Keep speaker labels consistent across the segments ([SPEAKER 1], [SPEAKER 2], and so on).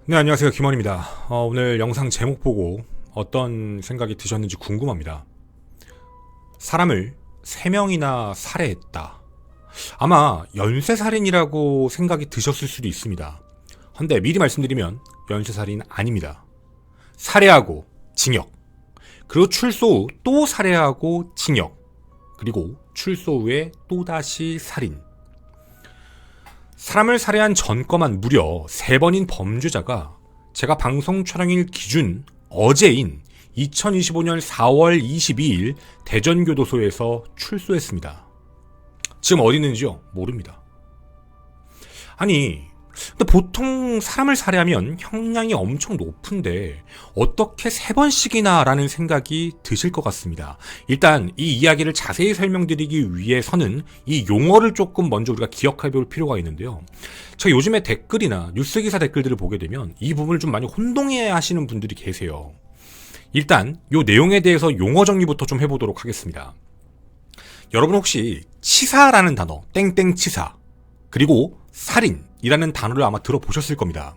[SPEAKER 1] 네, 안녕하세요. 김원입니다. 오늘 영상 제목 보고 어떤 생각이 드셨는지 궁금합니다. 사람을 3명이나 살해했다. 아마 연쇄살인이라고 생각이 드셨을 수도 있습니다. 근데 미리 말씀드리면 연쇄살인 아닙니다. 살해하고 징역, 그리고 출소 후 또 살해하고 징역, 그리고 출소 후에 또다시 살인. 사람을 살해한 전과만 무려 3번인 범죄자가 제가 방송 촬영일 기준 어제인 2025년 4월 22일 대전교도소에서 출소했습니다. 지금 어디 있는지요? 모릅니다. 아니, 근데 보통 사람을 살해하면 형량이 엄청 높은데 어떻게 3번씩이나 라는 생각이 드실 것 같습니다. 일단 이 이야기를 자세히 설명드리기 위해서는 이 용어를 조금 먼저 우리가 기억해 볼 필요가 있는데요. 제가 요즘에 댓글이나 뉴스기사 댓글들을 보게 되면 이 부분을 좀 많이 혼동해 하시는 분들이 계세요. 일단 이 내용에 대해서 용어 정리부터 좀 해보도록 하겠습니다. 여러분 혹시 치사라는 단어, 땡땡치사, 그리고 살인이라는 단어를 아마 들어보셨을 겁니다.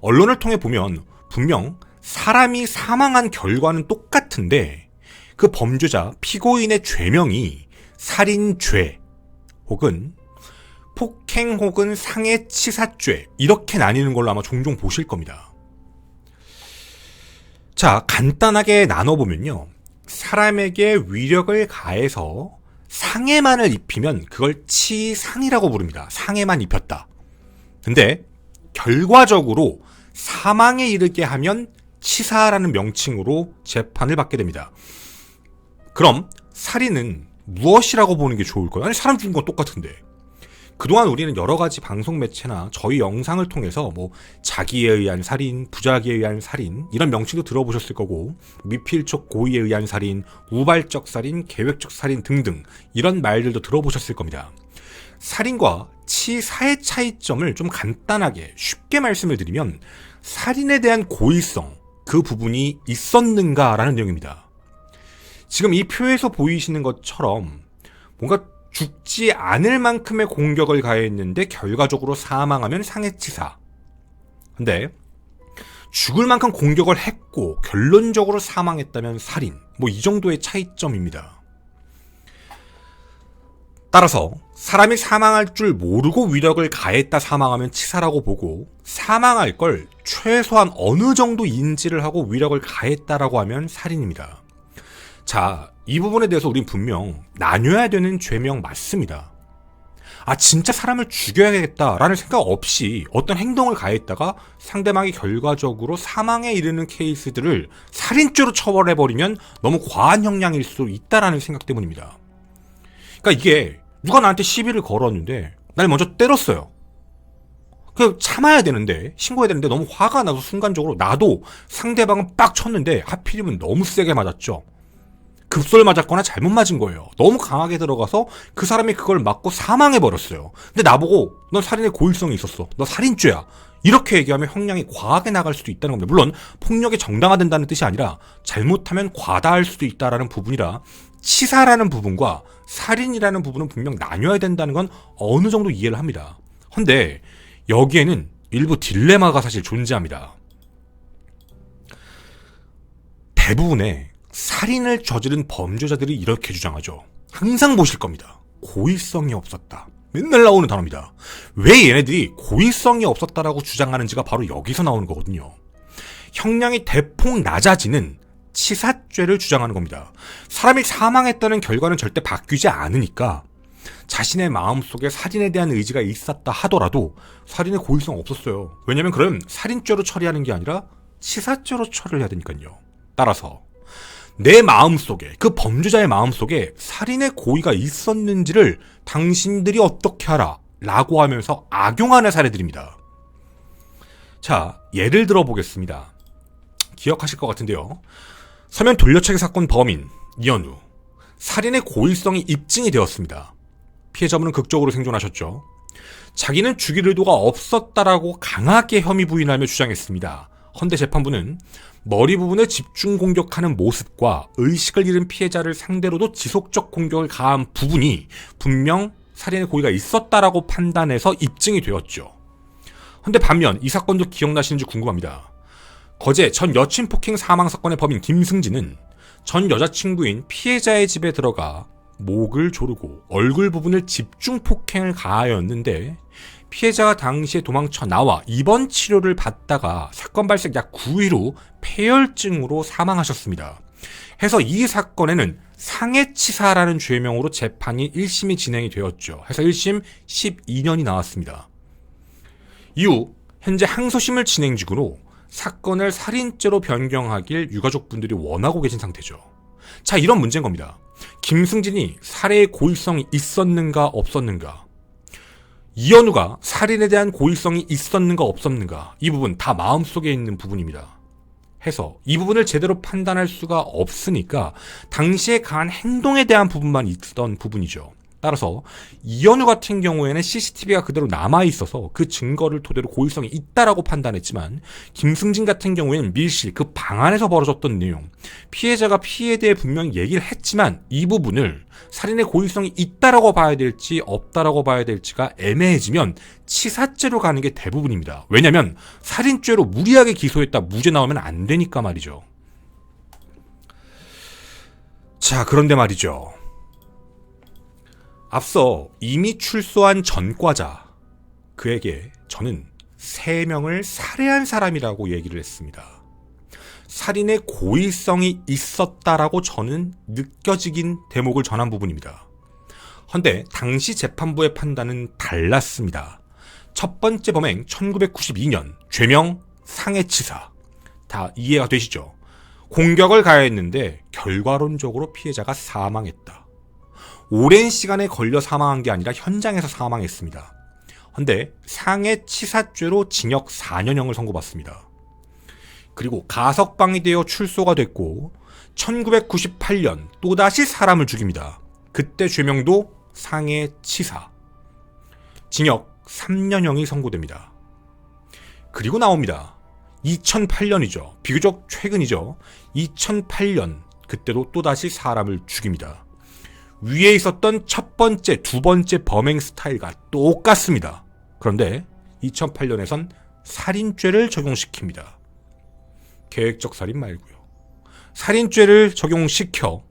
[SPEAKER 1] 언론을 통해 보면 분명 사람이 사망한 결과는 똑같은데 그 범죄자, 피고인의 죄명이 살인죄 혹은 폭행 혹은 상해치사죄 이렇게 나뉘는 걸로 아마 종종 보실 겁니다. 자, 간단하게 나눠보면요. 사람에게 위력을 가해서 상해만을 입히면 그걸 치상이라고 부릅니다. 상해만 입혔다. 근데 결과적으로 사망에 이르게 하면 치사라는 명칭으로 재판을 받게 됩니다. 그럼 살인은 무엇이라고 보는 게 좋을까요? 아니, 사람 죽인 건 똑같은데. 그동안 우리는 여러 가지 방송 매체나 저희 영상을 통해서 자기에 의한 살인, 부작위에 의한 살인 이런 명칭도 들어보셨을 거고 미필적 고의에 의한 살인, 우발적 살인, 계획적 살인 등등 이런 말들도 들어보셨을 겁니다. 살인과 치사의 차이점을 좀 간단하게 쉽게 말씀을 드리면 살인에 대한 고의성, 그 부분이 있었는가라는 내용입니다. 지금 이 표에서 보이시는 것처럼 뭔가 죽지 않을 만큼의 공격을 가했는데 결과적으로 사망하면 상해치사. 근데 죽을 만큼 공격을 했고 결론적으로 사망했다면 살인. 이 정도의 차이점입니다. 따라서 사람이 사망할 줄 모르고 위력을 가했다 사망하면 치사라고 보고 사망할 걸 최소한 어느 정도 인지를 하고 위력을 가했다라고 하면 살인입니다. 자, 이 부분에 대해서 우린 분명 나뉘어야 되는 죄명 맞습니다. 진짜 사람을 죽여야겠다라는 생각 없이 어떤 행동을 가했다가 상대방이 결과적으로 사망에 이르는 케이스들을 살인죄로 처벌해버리면 너무 과한 형량일 수 있다라는 생각 때문입니다. 그러니까 이게 누가 나한테 시비를 걸었는데 날 먼저 때렸어요. 참아야 되는데, 신고해야 되는데 너무 화가 나서 순간적으로 나도 상대방은 빡 쳤는데 하필이면 너무 세게 맞았죠. 급소를 맞았거나 잘못 맞은 거예요. 너무 강하게 들어가서 그 사람이 그걸 맞고 사망해버렸어요. 근데 나보고 넌 살인의 고의성이 있었어. 너 살인죄야. 이렇게 얘기하면 형량이 과하게 나갈 수도 있다는 겁니다. 물론 폭력이 정당화된다는 뜻이 아니라 잘못하면 과다할 수도 있다라는 부분이라 치사라는 부분과 살인이라는 부분은 분명 나뉘어야 된다는 건 어느 정도 이해를 합니다. 근데 여기에는 일부 딜레마가 사실 존재합니다. 대부분의 살인을 저지른 범죄자들이 이렇게 주장하죠. 항상 보실 겁니다. 고의성이 없었다. 맨날 나오는 단어입니다. 왜 얘네들이 고의성이 없었다라고 주장하는지가 바로 여기서 나오는 거거든요. 형량이 대폭 낮아지는 치사죄를 주장하는 겁니다. 사람이 사망했다는 결과는 절대 바뀌지 않으니까 자신의 마음속에 살인에 대한 의지가 있었다 하더라도 살인의 고의성 없었어요. 왜냐면 그럼 살인죄로 처리하는 게 아니라 치사죄로 처리를 해야 되니까요. 따라서 내 마음속에, 그 범죄자의 마음속에 살인의 고의가 있었는지를 당신들이 어떻게 알아? 라고 하면서 악용하는 사례들입니다. 자, 예를 들어보겠습니다. 기억하실 것 같은데요. 서면 돌려차기 사건 범인 이현우. 살인의 고의성이 입증이 되었습니다. 피해자분은 극적으로 생존하셨죠. 자기는 죽일 의도가 없었다라고 강하게 혐의 부인하며 주장했습니다. 헌데 재판부는 머리 부분에 집중 공격하는 모습과 의식을 잃은 피해자를 상대로도 지속적 공격을 가한 부분이 분명 살인의 고의가 있었다라고 판단해서 입증이 되었죠. 근데 반면 이 사건도 기억나시는지 궁금합니다. 거제 전 여친 폭행 사망 사건의 범인 김승진은 전 여자친구인 피해자의 집에 들어가 목을 조르고 얼굴 부분을 집중 폭행을 가하였는데 피해자가 당시에 도망쳐 나와 입원 치료를 받다가 사건 발생 약 9일 후 폐혈증으로 사망하셨습니다. 해서 이 사건에는 상해치사라는 죄명으로 재판이 1심이 진행이 되었죠. 해서 1심 12년이 나왔습니다. 이후 현재 항소심을 진행 중으로 사건을 살인죄로 변경하길 유가족분들이 원하고 계신 상태죠. 자, 이런 문제인 겁니다. 김승진이 살해의 고의성이 있었는가 없었는가, 이현우가 살인에 대한 고의성이 있었는가 없었는가, 이 부분 다 마음속에 있는 부분입니다. 해서 이 부분을 제대로 판단할 수가 없으니까 당시에 가한 행동에 대한 부분만 있던 부분이죠. 따라서 이현우 같은 경우에는 CCTV가 그대로 남아있어서 그 증거를 토대로 고의성이 있다라고 판단했지만, 김승진 같은 경우에는 밀실 그 방 안에서 벌어졌던 내용, 피해자가 피해에 대해 분명히 얘기를 했지만 이 부분을 살인의 고의성이 있다라고 봐야 될지 없다라고 봐야 될지가 애매해지면 치사죄로 가는 게 대부분입니다. 왜냐면 살인죄로 무리하게 기소했다 무죄 나오면 안 되니까 말이죠. 자, 그런데 말이죠. 앞서 이미 출소한 전과자, 그에게 저는 3명을 살해한 사람이라고 얘기를 했습니다. 살인의 고의성이 있었다라고 저는 느껴지긴 대목을 전한 부분입니다. 헌데 당시 재판부의 판단은 달랐습니다. 첫 번째 범행 1992년, 죄명 상해치사. 다 이해가 되시죠? 공격을 가했는데 결과론적으로 피해자가 사망했다. 오랜 시간에 걸려 사망한 게 아니라 현장에서 사망했습니다. 헌데 상해치사죄로 징역 4년형을 선고받습니다. 그리고 가석방이 되어 출소가 됐고 1998년 또다시 사람을 죽입니다. 그때 죄명도 상해치사. 징역 3년형이 선고됩니다. 그리고 나옵니다. 2008년이죠. 비교적 최근이죠. 2008년 그때도 또다시 사람을 죽입니다. 위에 있었던 첫 번째, 두 번째 범행 스타일과 똑같습니다. 그런데 2008년에선 살인죄를 적용시킵니다. 계획적 살인 말고요. 살인죄를 적용시켜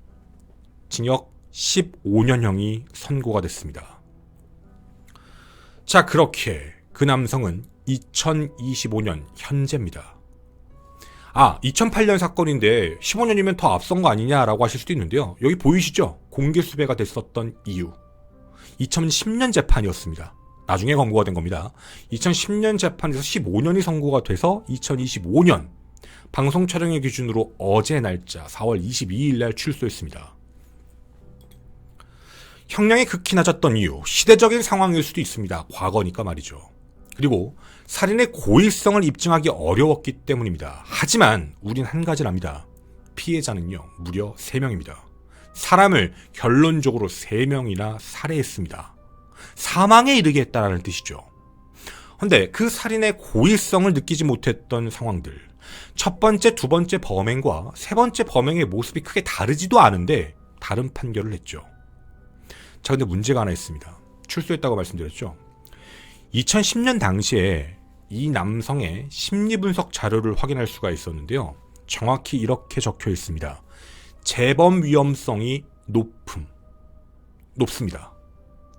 [SPEAKER 1] 징역 15년형이 선고가 됐습니다. 자, 그렇게 그 남성은 2025년 현재입니다. 2008년 사건인데 15년이면 더 앞선 거 아니냐라고 하실 수도 있는데요. 여기 보이시죠? 공개수배가 됐었던 이유. 2010년 재판이었습니다. 나중에 권고가 된 겁니다. 2010년 재판에서 15년이 선고가 돼서 2025년 방송 촬영의 기준으로 어제 날짜 4월 22일 날 출소했습니다. 형량이 극히 낮았던 이유, 시대적인 상황일 수도 있습니다. 과거니까 말이죠. 그리고 살인의 고의성을 입증하기 어려웠기 때문입니다. 하지만 우린 한 가지를 압니다. 피해자는요, 무려 3명입니다. 사람을 결론적으로 3명이나 살해했습니다. 사망에 이르게 했다는 뜻이죠. 그런데 그 살인의 고의성을 느끼지 못했던 상황들, 첫 번째, 두 번째 범행과 세 번째 범행의 모습이 크게 다르지도 않은데 다른 판결을 했죠. 자, 근데 문제가 하나 있습니다. 출소했다고 말씀드렸죠. 2010년 당시에 이 남성의 심리분석 자료를 확인할 수가 있었는데요. 정확히 이렇게 적혀 있습니다. 재범 위험성이 높습니다.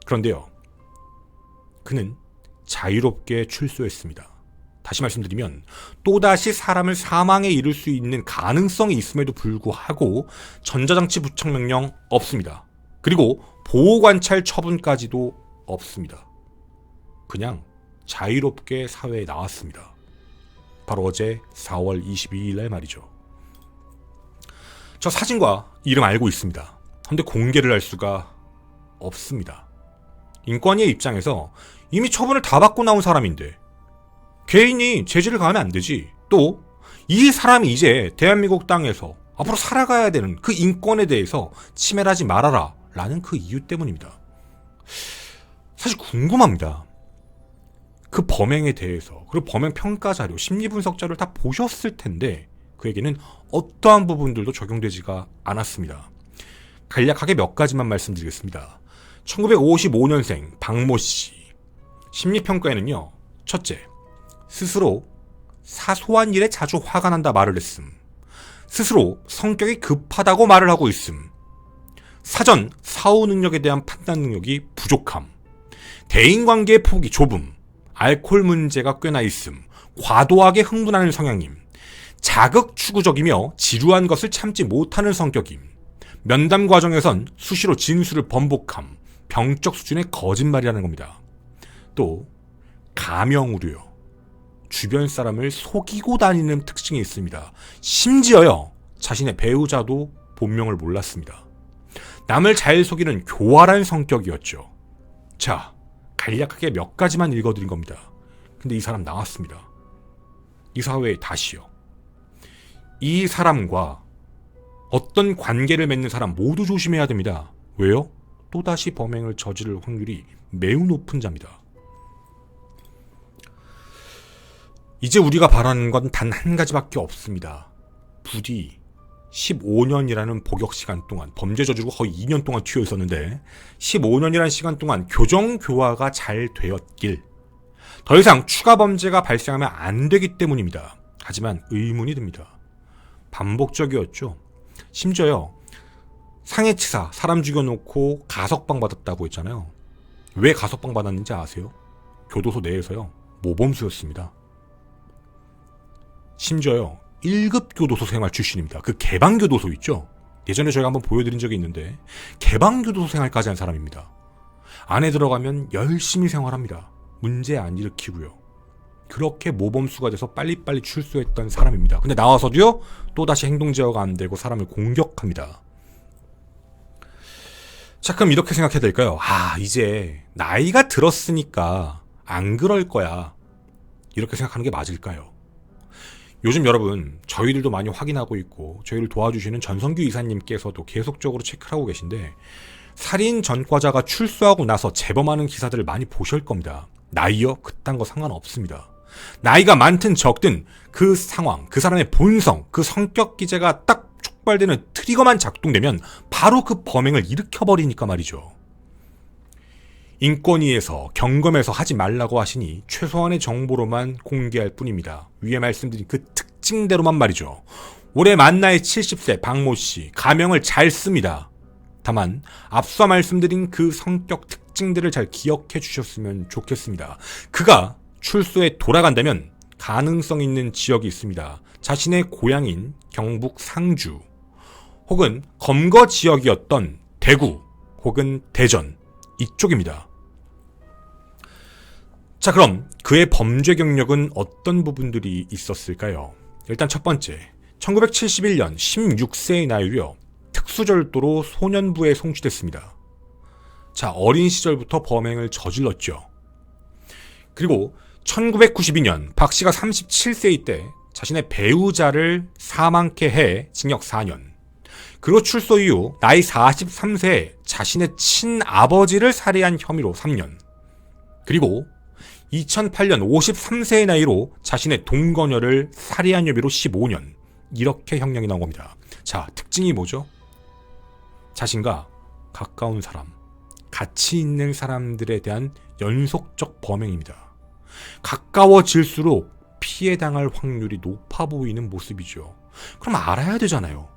[SPEAKER 1] 그런데요, 그는 자유롭게 출소했습니다. 다시 말씀드리면 또다시 사람을 사망에 이를 수 있는 가능성이 있음에도 불구하고 전자장치 부착 명령 없습니다. 그리고 보호관찰 처분까지도 없습니다. 그냥 자유롭게 사회에 나왔습니다. 바로 어제 4월 22일 날 말이죠. 저 사진과 이름 알고 있습니다. 그런데 공개를 할 수가 없습니다. 인권위의 입장에서 이미 처분을 다 받고 나온 사람인데 개인이 제지를 가하면 안 되지. 또 이 사람이 이제 대한민국 땅에서 앞으로 살아가야 되는 그 인권에 대해서 침해를 하지 말아라 라는 그 이유 때문입니다. 사실 궁금합니다. 그 범행에 대해서, 그리고 범행 평가 자료, 심리 분석 자료를 다 보셨을 텐데 그에게는 어떠한 부분들도 적용되지가 않았습니다. 간략하게 몇 가지만 말씀드리겠습니다. 1955년생 박모 씨 심리평가에는요, 첫째, 스스로 사소한 일에 자주 화가 난다 말을 했음. 스스로 성격이 급하다고 말을 하고 있음. 사전 사후 능력에 대한 판단 능력이 부족함. 대인관계의 폭이 좁음. 알코올 문제가 꽤나 있음. 과도하게 흥분하는 성향임. 자극 추구적이며 지루한 것을 참지 못하는 성격임. 면담 과정에선 수시로 진술을 번복함. 병적 수준의 거짓말이라는 겁니다. 또 가명우려요. 주변 사람을 속이고 다니는 특징이 있습니다. 심지어요, 자신의 배우자도 본명을 몰랐습니다. 남을 잘 속이는 교활한 성격이었죠. 자, 간략하게 몇 가지만 읽어드린 겁니다. 근데 이 사람 나왔습니다. 이 사회에 다시요. 이 사람과 어떤 관계를 맺는 사람 모두 조심해야 됩니다. 왜요? 또다시 범행을 저지를 확률이 매우 높은 자입니다. 이제 우리가 바라는 건 단 한 가지밖에 없습니다. 부디 15년이라는 복역 시간 동안, 범죄 저지르고 거의 2년 동안 튀어 있었는데 15년이라는 시간 동안 교정교화가 잘 되었길. 더 이상 추가 범죄가 발생하면 안 되기 때문입니다. 하지만 의문이 듭니다. 반복적이었죠. 심지어요, 상해치사, 사람 죽여놓고 가석방 받았다고 했잖아요. 왜 가석방 받았는지 아세요? 교도소 내에서요, 모범수였습니다. 심지어요, 1급 교도소 생활 출신입니다. 그 개방교도소 있죠? 예전에 저희가 한번 보여드린 적이 있는데 개방교도소 생활까지 한 사람입니다. 안에 들어가면 열심히 생활합니다. 문제 안 일으키고요. 그렇게 모범수가 돼서 빨리빨리 출소했던 사람입니다. 근데 나와서도요, 또다시 행동제어가 안 되고 사람을 공격합니다. 자, 그럼 이렇게 생각해야 될까요? 이제 나이가 들었으니까 안 그럴 거야. 이렇게 생각하는 게 맞을까요? 요즘 여러분, 저희들도 많이 확인하고 있고 저희를 도와주시는 전성규 이사님께서도 계속적으로 체크를 하고 계신데, 살인 전과자가 출소하고 나서 재범하는 기사들을 많이 보실 겁니다. 나이요? 그딴 거 상관없습니다. 나이가 많든 적든 그 상황, 그 사람의 본성, 그 성격 기제가 딱 촉발되는 트리거만 작동되면 바로 그 범행을 일으켜버리니까 말이죠. 인권위에서 경검에서 하지 말라고 하시니 최소한의 정보로만 공개할 뿐입니다. 위에 말씀드린 그 특징대로만 말이죠. 올해 만 나이 70세 박모씨, 가명을 잘 씁니다. 다만 앞서 말씀드린 그 성격 특징들을 잘 기억해 주셨으면 좋겠습니다. 그가 출소에 돌아간다면 가능성 있는 지역이 있습니다. 자신의 고향인 경북 상주, 혹은 검거 지역이었던 대구, 혹은 대전, 이쪽입니다. 자, 그럼 그의 범죄 경력은 어떤 부분들이 있었을까요? 일단 첫 번째, 1971년 16세의 나이로요, 특수절도로 소년부에 송치됐습니다. 자, 어린 시절부터 범행을 저질렀죠. 그리고 1992년 박 씨가 37세일 때 자신의 배우자를 사망케 해 징역 4년. 그리고 출소 이후 나이 43세에 자신의 친아버지를 살해한 혐의로 3년. 그리고 2008년 53세의 나이로 자신의 동거녀를 살해한 혐의로 15년. 이렇게 형량이 나온 겁니다. 자, 특징이 뭐죠? 자신과 가까운 사람, 같이 있는 사람들에 대한 연속적 범행입니다. 가까워질수록 피해당할 확률이 높아 보이는 모습이죠. 그럼 알아야 되잖아요.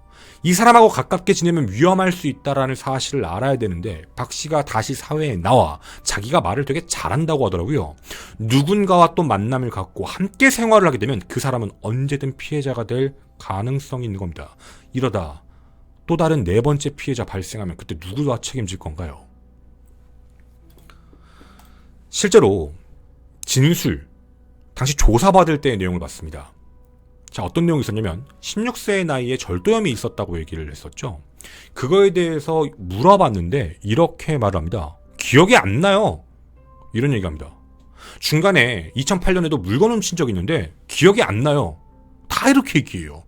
[SPEAKER 1] 이 사람하고 가깝게 지내면 위험할 수 있다라는 사실을 알아야 되는데, 박 씨가 다시 사회에 나와 자기가 말을 되게 잘한다고 하더라고요. 누군가와 또 만남을 갖고 함께 생활을 하게 되면 그 사람은 언제든 피해자가 될 가능성이 있는 겁니다. 이러다 또 다른 네 번째 피해자 발생하면 그때 누구가 책임질 건가요? 실제로 진술, 당시 조사받을 때의 내용을 봤습니다. 자, 어떤 내용이 있었냐면 16세의 나이에 절도염이 있었다고 얘기를 했었죠. 그거에 대해서 물어봤는데 이렇게 말을 합니다. 기억이 안 나요. 이런 얘기합니다. 중간에 2008년에도 물건 훔친 적이 있는데 기억이 안 나요. 다 이렇게 얘기해요.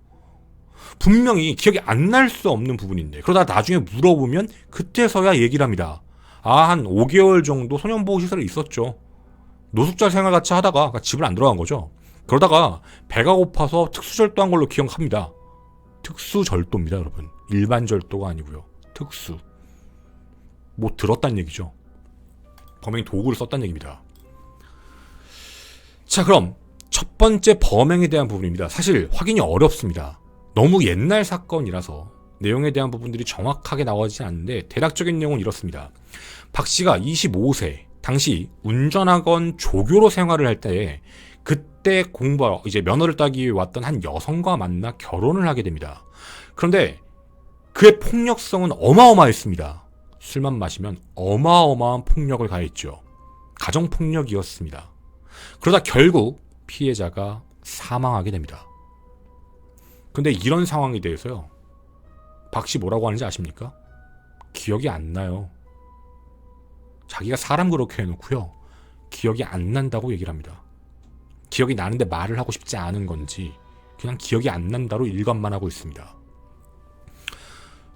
[SPEAKER 1] 분명히 기억이 안 날 수 없는 부분인데, 그러다 나중에 물어보면 그때서야 얘기를 합니다. 한 5개월 정도 소년보호시설에 있었죠. 노숙자 생활 같이 하다가 집을 안 들어간 거죠. 그러다가 배가 고파서 특수절도한 걸로 기억합니다. 특수절도입니다, 여러분. 일반 절도가 아니고요. 특수. 뭐 들었단 얘기죠. 범행 도구를 썼단 얘기입니다. 자, 그럼 첫 번째 범행에 대한 부분입니다. 사실 확인이 어렵습니다. 너무 옛날 사건이라서 내용에 대한 부분들이 정확하게 나오지 않는데 대략적인 내용은 이렇습니다. 박 씨가 25세, 당시 운전학원 조교로 생활을 할 때에 그때 공부하러 이제 면허를 따기 위해 왔던 한 여성과 만나 결혼을 하게 됩니다. 그런데 그의 폭력성은 어마어마했습니다. 술만 마시면 어마어마한 폭력을 가했죠. 가정폭력이었습니다. 그러다 결국 피해자가 사망하게 됩니다. 근데 이런 상황에 대해서요, 박 씨 뭐라고 하는지 아십니까? 기억이 안 나요. 자기가 사람 그렇게 해놓고요, 기억이 안 난다고 얘기를 합니다. 기억이 나는데 말을 하고 싶지 않은 건지 그냥 기억이 안 난다로 일관만 하고 있습니다.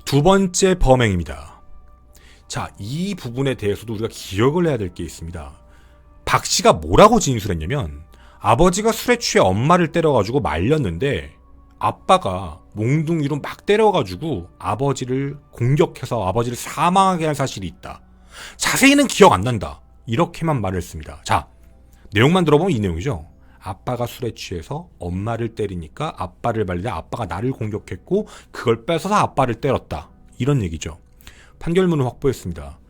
[SPEAKER 1] 두 번째 범행입니다. 자, 이 부분에 대해서도 우리가 기억을 해야 될 게 있습니다. 박 씨가 뭐라고 진술했냐면, 아버지가 술에 취해 엄마를 때려가지고 말렸는데 아빠가 몽둥이로 막 때려가지고 아버지를 공격해서 아버지를 사망하게 한 사실이 있다. 자세히는 기억 안 난다. 이렇게만 말을 했습니다. 자, 내용만 들어보면 이 내용이죠. 아빠가 술에 취해서 엄마를 때리니까 아빠를 말리다 아빠가 나를 공격했고 그걸 뺏어서 아빠를 때렸다. 이런 얘기죠. 판결문을 확보했습니다.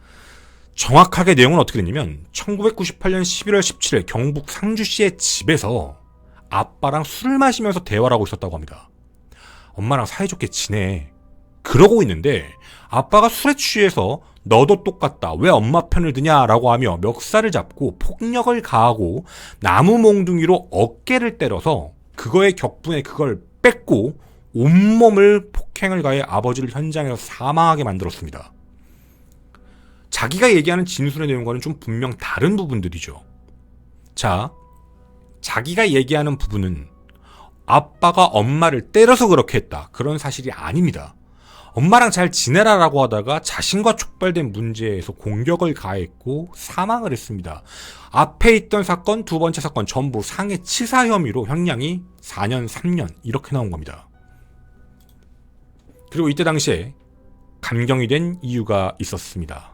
[SPEAKER 1] 정확하게 내용은 어떻게 됐냐면 1998년 11월 17일 경북 상주시의 집에서 아빠랑 술을 마시면서 대화를 하고 있었다고 합니다. 엄마랑 사이좋게 지내. 그러고 있는데 아빠가 술에 취해서 너도 똑같다. 왜 엄마 편을 드냐라고 하며 멱살을 잡고 폭력을 가하고 나무 몽둥이로 어깨를 때려서 그거의 격분에 그걸 뺏고 온몸을 폭행을 가해 아버지를 현장에서 사망하게 만들었습니다. 자기가 얘기하는 진술의 내용과는 좀 분명 다른 부분들이죠. 자, 자기가 얘기하는 부분은 아빠가 엄마를 때려서 그렇게 했다. 그런 사실이 아닙니다. 엄마랑 잘 지내라라고 하다가 자신과 촉발된 문제에서 공격을 가했고 사망을 했습니다. 앞에 있던 사건, 두 번째 사건 전부 상해 치사 혐의로 형량이 4년, 3년 이렇게 나온 겁니다. 그리고 이때 당시에 감경이 된 이유가 있었습니다.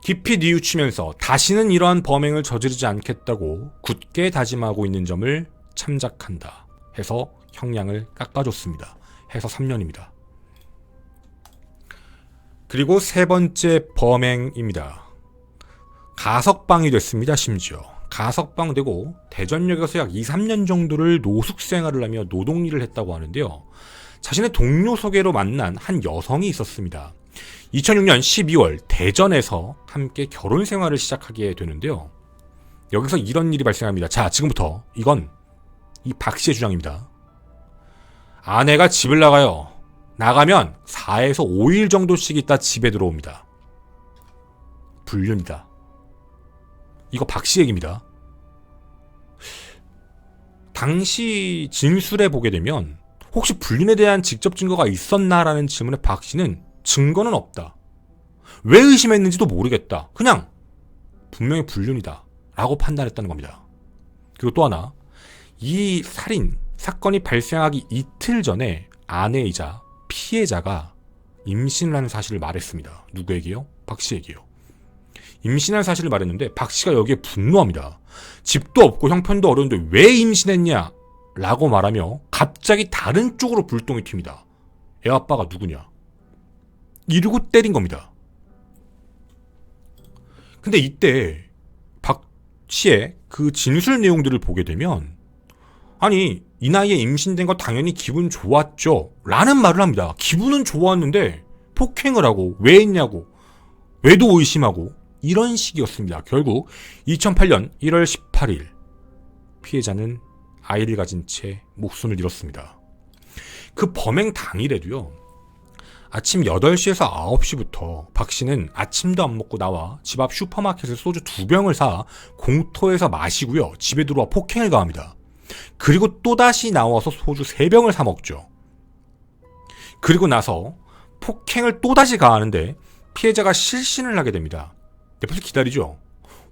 [SPEAKER 1] 깊이 뉘우치면서 다시는 이러한 범행을 저지르지 않겠다고 굳게 다짐하고 있는 점을 참작한다 해서 형량을 깎아줬습니다. 해서 3년입니다. 그리고 세 번째 범행입니다. 가석방이 됐습니다. 심지어 가석방 되고 대전역에서 약 2, 3년 정도를 노숙 생활을 하며 노동일을 했다고 하는데요. 자신의 동료 소개로 만난 한 여성이 있었습니다. 2006년 12월 대전에서 함께 결혼 생활을 시작하게 되는데요. 여기서 이런 일이 발생합니다. 자, 지금부터 이건 이 박 씨의 주장입니다. 아내가 집을 나가요. 나가면 4에서 5일 정도씩 있다 집에 들어옵니다. 불륜이다. 이거 박 씨 얘기입니다. 당시 진술에 보게 되면 혹시 불륜에 대한 직접 증거가 있었나라는 질문에 박 씨는 증거는 없다. 왜 의심했는지도 모르겠다. 그냥 분명히 불륜이다 라고 판단했다는 겁니다. 그리고 또 하나, 이 살인 사건이 발생하기 이틀 전에 아내이자 피해자가 임신을 하는 사실을 말했습니다. 누구에게요? 박 씨에게요. 임신한 사실을 말했는데 박 씨가 여기에 분노합니다. 집도 없고 형편도 어려운데 왜 임신했냐? 라고 말하며 갑자기 다른 쪽으로 불똥이 튑니다. 애 아빠가 누구냐? 이러고 때린 겁니다. 근데 이때 박 씨의 그 진술 내용들을 보게 되면, 아니 이 나이에 임신된 거 당연히 기분 좋았죠 라는 말을 합니다. 기분은 좋았는데 폭행을 하고 왜 했냐고, 왜도 의심하고 이런 식이었습니다. 결국 2008년 1월 18일 피해자는 아이를 가진 채 목숨을 잃었습니다. 그 범행 당일에도요, 아침 8시에서 9시부터 박 씨는 아침도 안 먹고 나와 집 앞 슈퍼마켓에서 소주 2병을 사 공터에서 마시고요, 집에 들어와 폭행을 가합니다. 그리고 또다시 나와서 소주 3병을 사 먹죠. 그리고 나서 폭행을 또다시 가하는데 피해자가 실신을 하게 됩니다. 옆에서 기다리죠.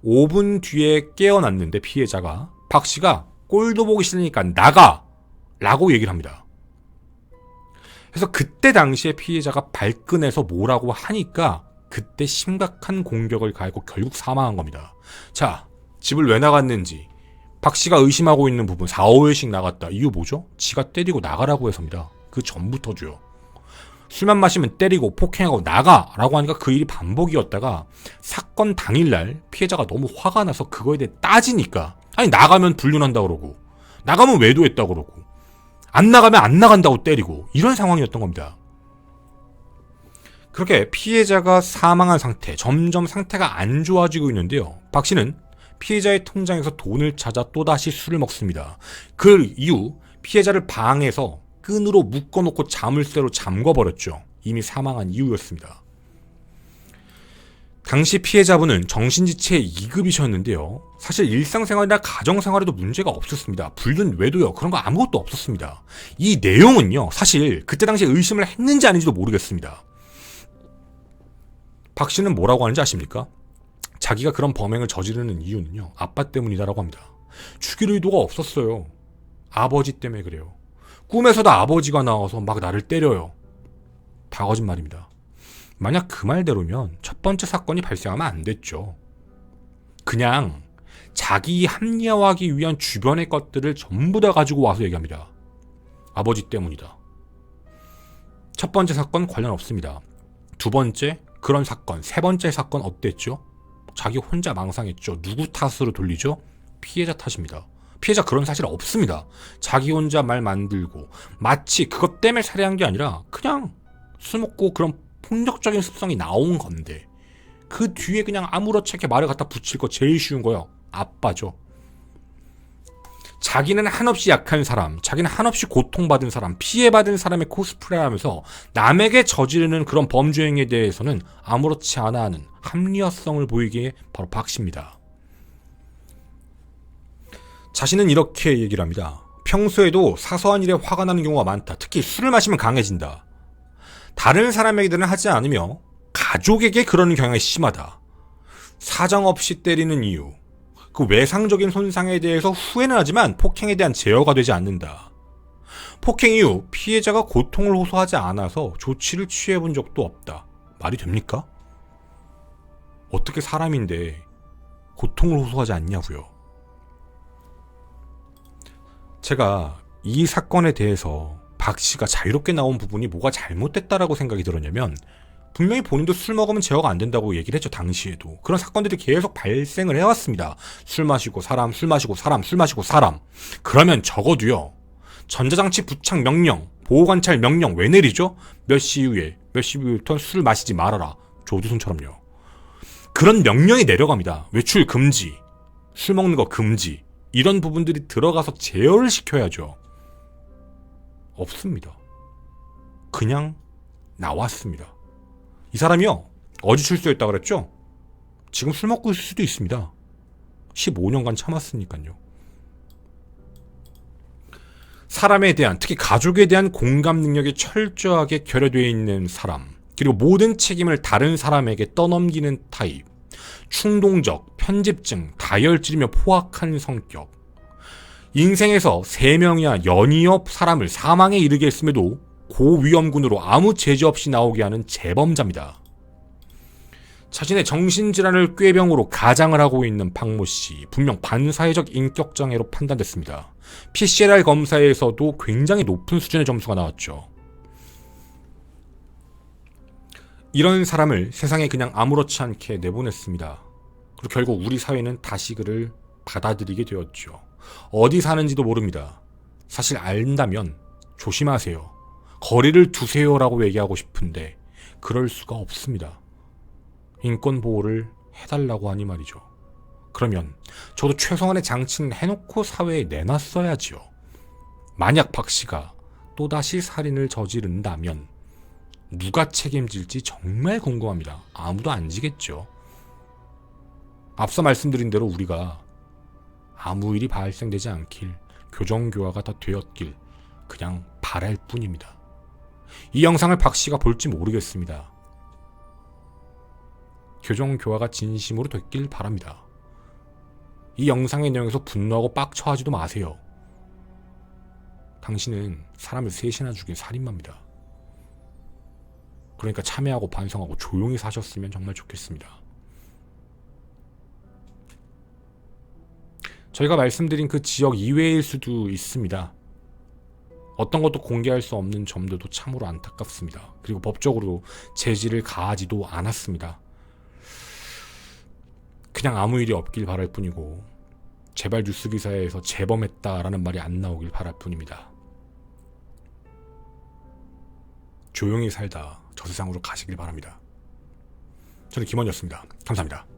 [SPEAKER 1] 5분 뒤에 깨어났는데 피해자가 박 씨가 꼴도 보기 싫으니까 나가! 라고 얘기를 합니다. 그래서 그때 당시에 피해자가 발끈해서 뭐라고 하니까 그때 심각한 공격을 가하고 결국 사망한 겁니다. 자, 집을 왜 나갔는지, 박 씨가 의심하고 있는 부분 4, 5회씩 나갔다. 이유 뭐죠? 지가 때리고 나가라고 해서입니다. 그 전부터죠. 술만 마시면 때리고 폭행하고 나가라고 하니까 그 일이 반복이었다가 사건 당일날 피해자가 너무 화가 나서 그거에 대해 따지니까 아니 나가면 불륜한다 그러고 나가면 외도했다 그러고 안 나가면 안 나간다고 때리고 이런 상황이었던 겁니다. 그렇게 피해자가 사망한 상태, 점점 상태가 안 좋아지고 있는데요. 박 씨는 피해자의 통장에서 돈을 찾아 또다시 술을 먹습니다. 그 이후 피해자를 방에서 끈으로 묶어놓고 자물쇠로 잠궈버렸죠. 이미 사망한 이후였습니다. 당시 피해자분은 정신지체 2급이셨는데요. 사실 일상생활이나 가정생활에도 문제가 없었습니다. 불륜, 외도요 그런 거 아무것도 없었습니다. 이 내용은요. 사실 그때 당시에 의심을 했는지 아닌지도 모르겠습니다. 박 씨는 뭐라고 하는지 아십니까? 자기가 그런 범행을 저지르는 이유는요. 아빠 때문이다라고 합니다. 죽일 의도가 없었어요. 아버지 때문에 그래요. 꿈에서도 아버지가 나와서 막 나를 때려요. 다 거짓말입니다. 만약 그 말대로면 첫 번째 사건이 발생하면 안 됐죠. 그냥 자기 합리화하기 위한 주변의 것들을 전부 다 가지고 와서 얘기합니다. 아버지 때문이다. 첫 번째 사건 관련 없습니다. 두 번째 그런 사건, 세 번째 사건 어땠죠? 자기 혼자 망상했죠. 누구 탓으로 돌리죠? 피해자 탓입니다. 피해자 그런 사실 없습니다. 자기 혼자 말 만들고 마치 그것 때문에 살해한 게 아니라 그냥 술 먹고 그런 폭력적인 습성이 나온 건데 그 뒤에 그냥 아무렇지 않게 말을 갖다 붙일 거 제일 쉬운 거요. 아빠죠. 자기는 한없이 약한 사람, 자기는 한없이 고통받은 사람, 피해받은 사람의 코스프레하면서 남에게 저지르는 그런 범죄 행위에 대해서는 아무렇지 않아 하는 합리화성을 보이기에 바로 박 씨입니다. 자신은 이렇게 얘기를 합니다. 평소에도 사소한 일에 화가 나는 경우가 많다. 특히 술을 마시면 강해진다. 다른 사람에게는 하지 않으며 가족에게 그러는 경향이 심하다. 사정없이 때리는 이유. 그 외상적인 손상에 대해서 후회는 하지만 폭행에 대한 제어가 되지 않는다. 폭행 이후 피해자가 고통을 호소하지 않아서 조치를 취해본 적도 없다. 말이 됩니까? 어떻게 사람인데 고통을 호소하지 않냐고요. 제가 이 사건에 대해서 박 씨가 자유롭게 나온 부분이 뭐가 잘못됐다라고 생각이 들었냐면 분명히 본인도 술 먹으면 제어가 안 된다고 얘기를 했죠. 당시에도. 그런 사건들이 계속 발생을 해왔습니다. 술 마시고 사람, 술 마시고 사람, 술 마시고 사람. 그러면 적어도요. 전자장치 부착 명령, 보호관찰 명령 왜 내리죠? 몇 시 이후에, 몇 시 이후부터 술 마시지 말아라. 조두순처럼요. 그런 명령이 내려갑니다. 외출 금지, 술 먹는 거 금지. 이런 부분들이 들어가서 제어를 시켜야죠. 없습니다. 그냥 나왔습니다. 이 사람이요. 어제 출소했다고 그랬죠? 지금 술 먹고 있을 수도 있습니다. 15년간 참았으니까요. 사람에 대한, 특히 가족에 대한 공감 능력이 철저하게 결여되어 있는 사람, 그리고 모든 책임을 다른 사람에게 떠넘기는 타입, 충동적, 편집증, 다혈질이며 포악한 성격, 인생에서 3명이나 연이어 사람을 사망에 이르게 했음에도 고위험군으로 아무 제재 없이 나오게 하는 재범자입니다. 자신의 정신질환을 꾀병으로 가장을 하고 있는 박모 씨, 분명 반사회적 인격장애로 판단됐습니다. PCR 검사에서도 굉장히 높은 수준의 점수가 나왔죠. 이런 사람을 세상에 그냥 아무렇지 않게 내보냈습니다. 그리고 결국 우리 사회는 다시 그를 받아들이게 되었죠. 어디 사는지도 모릅니다. 사실 안다면 조심하세요. 거리를 두세요라고 얘기하고 싶은데 그럴 수가 없습니다. 인권보호를 해달라고 하니 말이죠. 그러면 저도 최소한의 장치는 해놓고 사회에 내놨어야지요. 만약 박 씨가 또다시 살인을 저지른다면 누가 책임질지 정말 궁금합니다. 아무도 안 지겠죠. 앞서 말씀드린 대로 우리가 아무 일이 발생되지 않길, 교정교화가 다 되었길 그냥 바랄 뿐입니다. 이 영상을 박 씨가 볼지 모르겠습니다. 교정교화가 진심으로 됐길 바랍니다. 이 영상의 내용에서 분노하고 빡쳐하지도 마세요. 당신은 사람을 셋이나 죽인 살인마입니다. 그러니까 참회하고 반성하고 조용히 사셨으면 정말 좋겠습니다. 저희가 말씀드린 그 지역 이외일 수도 있습니다. 어떤 것도 공개할 수 없는 점들도 참으로 안타깝습니다. 그리고 법적으로 제지를 가하지도 않았습니다. 그냥 아무 일이 없길 바랄 뿐이고 제발 뉴스 기사에서 재범했다라는 말이 안 나오길 바랄 뿐입니다. 조용히 살다 저 세상으로 가시길 바랍니다. 저는 김원이었습니다. 감사합니다.